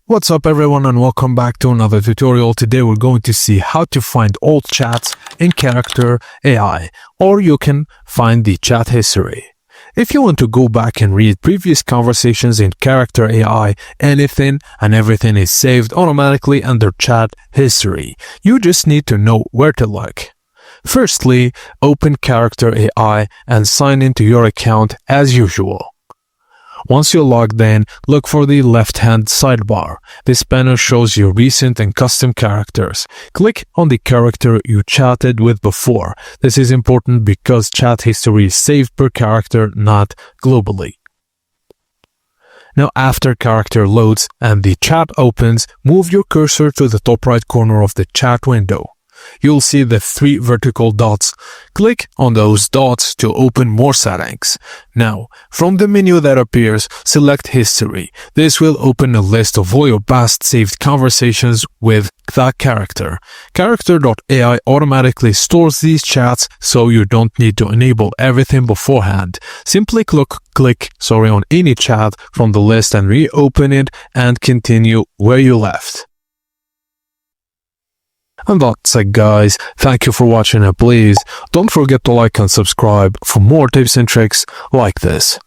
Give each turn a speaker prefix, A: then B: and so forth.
A: What's up everyone and welcome back to another tutorial. Today we're going to see how to find old chats in Character AI, or you can find the chat history. If you want to go back and read previous conversations in Character AI, anything and everything is saved automatically under chat history. You just need to know where to look. Firstly, open Character AI and sign into your account as usual. Once you're logged in, look for the left-hand sidebar. This panel shows you recent and custom characters. Click on the character you chatted with before. This is important because chat history is saved per character, not globally. Now, after character loads and the chat opens, move your cursor to the top right corner of the chat window. You'll see the 3 vertical dots. Click on those dots to open more settings. Now, from the menu that appears, select History. This will open a list of all your past saved conversations with that character. Character.ai automatically stores these chats, so you don't need to enable everything beforehand. Simply click on any chat from the list and reopen it and continue where you left. And that's it guys, thank you for watching and please don't forget to like and subscribe for more tips and tricks like this.